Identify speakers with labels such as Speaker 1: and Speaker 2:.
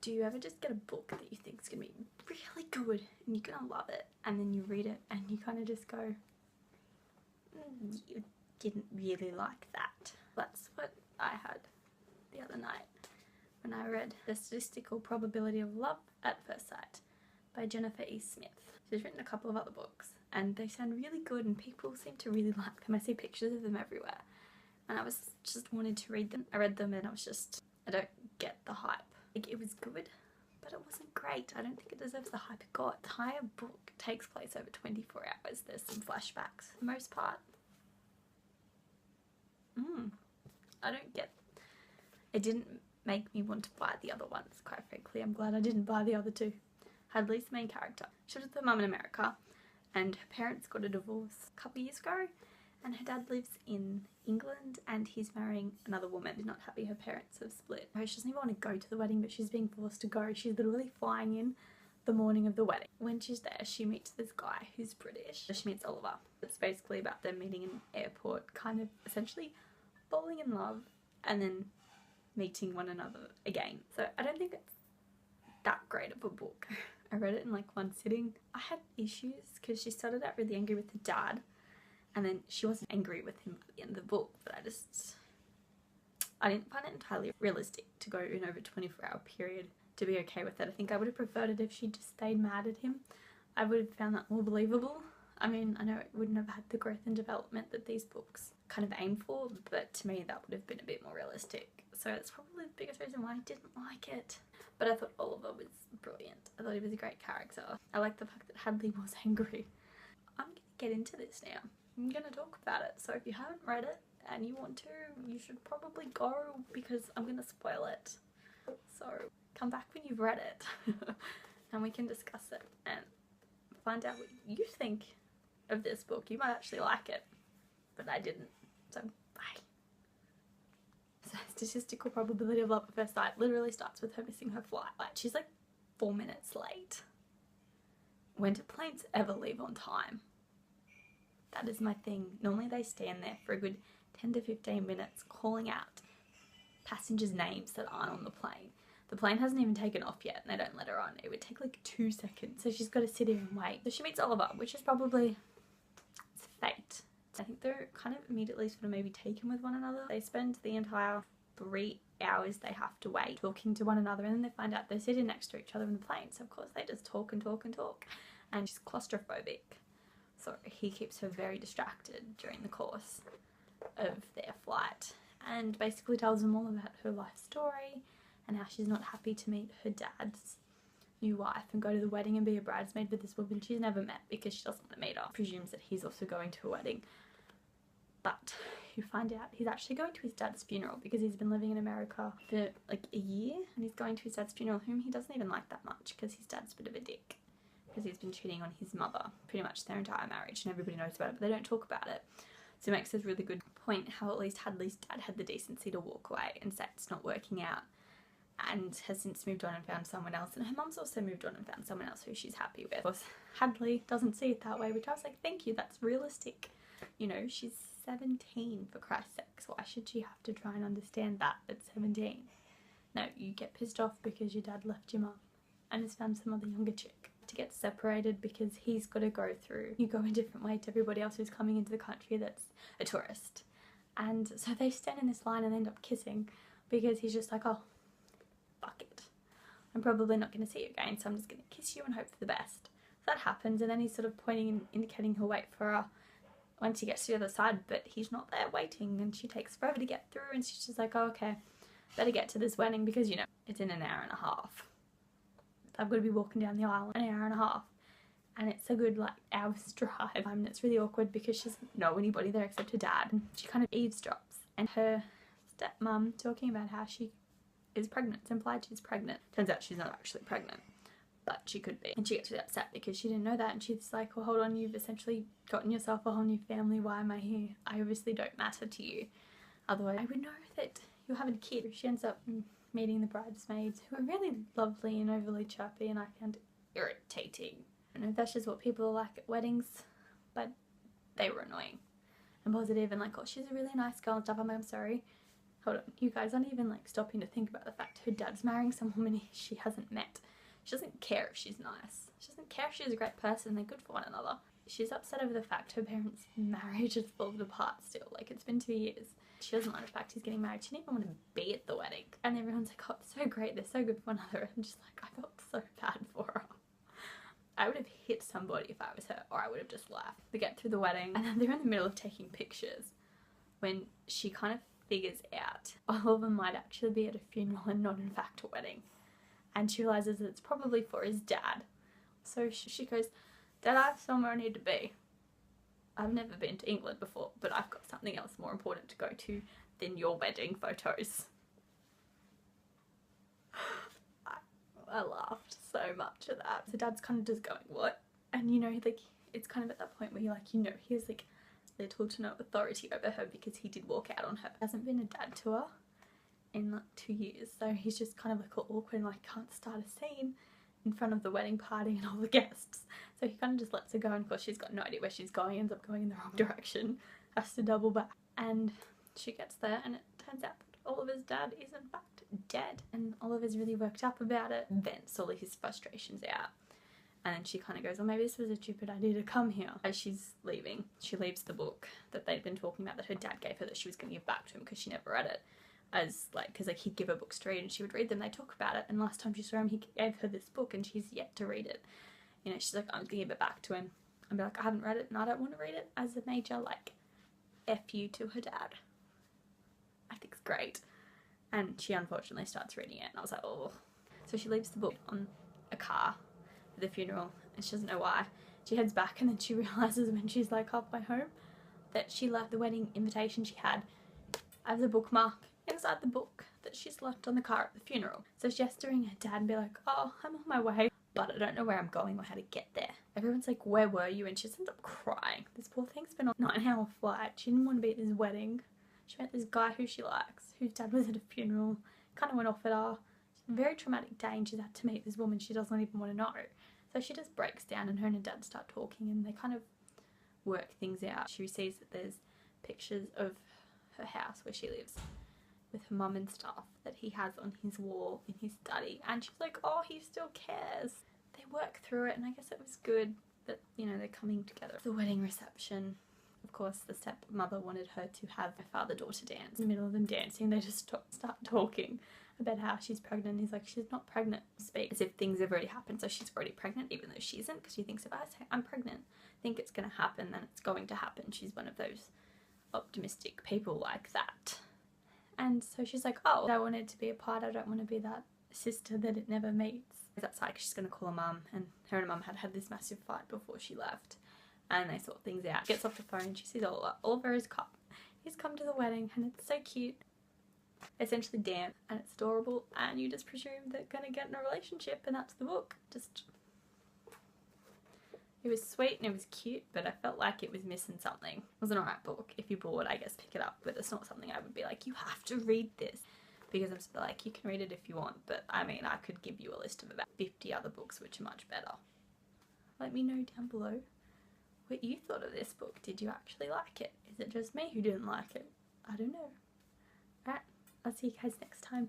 Speaker 1: Do you ever just get a book that you think is going to be really good and you're going to love it, and then you read it and you kind of just go, you didn't really like that? That's what I had the other night when I read The Statistical Probability of Love at First Sight by Jennifer E. Smith. She's written a couple of other books and they sound really good and people seem to really like them. I see pictures of them everywhere and I was just wanted to read them. I read them and I was just, I don't get the hype. Like, it was good, but it wasn't great. I don't think it deserves the hype it got. The entire book takes place over 24 hours. There's some flashbacks for the most part. I don't get, it didn't make me want to buy the other ones, quite frankly. I'm glad I didn't buy the other two. Hadley's the main character. She was with her mum in America and her parents got a divorce a couple of years ago, and her dad lives in England and he's marrying another woman. He's not happy her parents have split. She doesn't even want to go to the wedding, but she's being forced to go. She's literally flying in the morning of the wedding. When she's there, she meets this guy who's British. She meets Oliver. It's basically about them meeting in an airport, kind of essentially falling in love and then meeting one another again. So I don't think it's that great of a book. I read it in like one sitting. I had issues because she started out really angry with the dad and then she wasn't angry with him at the end of the book, but I didn't find it entirely realistic to go in over a 24-hour period to be okay with it. I think I would have preferred it if she just stayed mad at him. I would have found that more believable. I mean, I know it wouldn't have had the growth and development that these books kind of aim for, but to me that would have been a bit more realistic. So that's probably the biggest reason why I didn't like it. But I thought Oliver was brilliant. I thought he was a great character. I like the fact that Hadley was angry. I'm gonna get into this now. I'm gonna talk about it. So if you haven't read it and you want to, you should probably go because I'm gonna spoil it. So come back when you've read it and we can discuss it and find out what you think of this book. You might actually like it, but I didn't. So bye. So Statistical Probability of Love at First Sight literally starts with her missing her flight. Like, she's like 4 minutes late. When do planes ever leave on time? That is my thing. Normally they stand there for a good 10 to 15 minutes calling out passengers' names that aren't on the plane. The plane hasn't even taken off yet and they don't let her on. It would take like 2 seconds. So she's got to sit here and wait. So she meets Oliver, which is probably, it's fate. I think they're kind of immediately sort of maybe taken with one another. They spend the entire 3 hours they have to wait talking to one another, and then they find out they're sitting next to each other in the plane. So of course they just talk and talk and talk. And she's claustrophobic. So he keeps her very distracted during the course of their flight and basically tells them all about her life story and how she's not happy to meet her dad's new wife and go to the wedding and be a bridesmaid with this woman she's never met because she doesn't want to meet her. Presumes that he's also going to a wedding. But you find out he's actually going to his dad's funeral because he's been living in America for like a year and he's going to his dad's funeral, whom he doesn't even like that much because his dad's a bit of a dick. Because he's been cheating on his mother pretty much their entire marriage and everybody knows about it, but they don't talk about it. So it makes this really good point how at least Hadley's dad had the decency to walk away and say it's not working out and has since moved on and found someone else. And her mum's also moved on and found someone else who she's happy with. Of course, Hadley doesn't see it that way, which I was like, thank you, that's realistic. You know, she's 17 for Christ's sakes. Why should she have to try and understand that at 17? No, you get pissed off because your dad left your mum and has found some other younger chick. To get separated because he's got to go through, you go a different way to everybody else who's coming into the country that's a tourist. And so they stand in this line and end up kissing because he's just like, oh, fuck it. I'm probably not going to see you again, so I'm just going to kiss you and hope for the best. So that happens, and then he's sort of pointing and indicating he'll wait for her once he gets to the other side, but he's not there waiting, and she takes forever to get through, and she's just like, oh, okay, better get to this wedding because, you know, it's in an hour and a half. I've got to be walking down the aisle an hour and a half and it's a good like hour's drive and it's really awkward because she doesn't know anybody there except her dad. And she kind of eavesdrops and her stepmom talking about how she is pregnant. It's implied she's pregnant. Turns out she's not actually pregnant, but she could be. And she gets really upset because she didn't know that and she's like, well, hold on, you've essentially gotten yourself a whole new family. Why am I here? I obviously don't matter to you. Otherwise I would know that you're having a kid. She ends up meeting the bridesmaids who are really lovely and overly chirpy and I found it irritating. I don't know if that's just what people are like at weddings, but they were annoying and positive and like, oh, she's a really nice girl and stuff. I'm like, I'm sorry, Hold on, you guys aren't even like stopping to think about the fact her dad's marrying some woman she hasn't met. She doesn't care if she's nice. She doesn't care if she's a great person, they're good for one another. She's upset over the fact her parents' marriage has fallen apart still. Like, it's been 2 years. She doesn't like the fact he's getting married. She didn't even want to be at the wedding. And everyone's like, oh, it's so great, they're so good for one another. And just like, I felt so bad for her. I would have hit somebody if I was her, or I would have just laughed. They get through the wedding, and then they're in the middle of taking pictures when she kind of figures out all of them might actually be at a funeral and not in fact a wedding. And she realises that it's probably for his dad. So she goes, Dad, I have somewhere I need to be. I've never been to England before, but I've got something else more important to go to than your wedding photos. I laughed so much at that. So Dad's kind of just going, what? And you know, like, it's kind of at that point where you're like, you know, he has like little to no authority over her because he did walk out on her. Hasn't been a dad to her in like 2 years, so he's just kind of like all awkward and like can't start a scene in front of the wedding party and all the guests. So he kind of just lets her go, and of course she's got no idea where she's going, ends up going in the wrong direction, has to double back. And she gets there and it turns out that Oliver's dad is in fact dead, and Oliver's really worked up about it, vents all of his frustrations out. And then she kind of goes, well, maybe this was a stupid idea to come here. As she's leaving, she leaves the book that they'd been talking about that her dad gave her that she was going to give back to him because she never read it. As like, because like he'd give her books to read and she would read them, they talk about it, and last time she saw him he gave her this book and she's yet to read it. You know, she's like, I'm gonna give it back to him and be like, I haven't read it and I don't want to read it, as a major like F you to her dad. I think it's great. And she unfortunately starts reading it and I was like, oh. So she leaves the book on a car for the funeral and she doesn't know why. She heads back and then she realises when she's like halfway home that she left the wedding invitation she had as a bookmark inside the book that she's left on the car at the funeral. So she has to ring her dad and be like, oh, I'm on my way, but I don't know where I'm going or how to get there. Everyone's like, where were you? And she just ends up crying. This poor thing's been on a 9-hour flight. She didn't want to be at this wedding. She met this guy who she likes, whose dad was at a funeral, kind of went off at her. It's a very traumatic day and she's had to meet this woman she doesn't even want to know. So she just breaks down and her and her dad start talking and they kind of work things out. She sees that there's pictures of her house where she lives with her mum and stuff that he has on his wall in his study, and she's like, oh, he still cares. They work through it, and I guess it was good that, you know, they're coming together. The wedding reception, of course, the stepmother wanted her to have her father-daughter dance. In the middle of them dancing, they just start talking about how she's pregnant. He's like, she's not pregnant. Speak as if things have already happened, so she's already pregnant, even though she isn't, because she thinks if I say I'm pregnant, think it's going to happen, then it's going to happen. She's one of those optimistic people like that. And so she's like, oh, I wanted to be a part, I don't want to be that sister that it never meets. That's like, she's going to call her mum, and her and her mum had this massive fight before she left, and they sort things out. Gets off the phone, she sees Oliver. Oliver has come. He's come to the wedding, and it's so cute. Essentially damn, and it's adorable, and you just presume they're going to get in a relationship, and that's the book. Just... it was sweet and it was cute, but I felt like it was missing something. It was an alright book. If you're bored, I guess pick it up, but it's not something I would be like, you have to read this. Because I'm still like, you can read it if you want, but I mean, I could give you a list of about 50 other books which are much better. Let me know down below what you thought of this book. Did you actually like it? Is it just me who didn't like it? I don't know. Alright, I'll see you guys next time.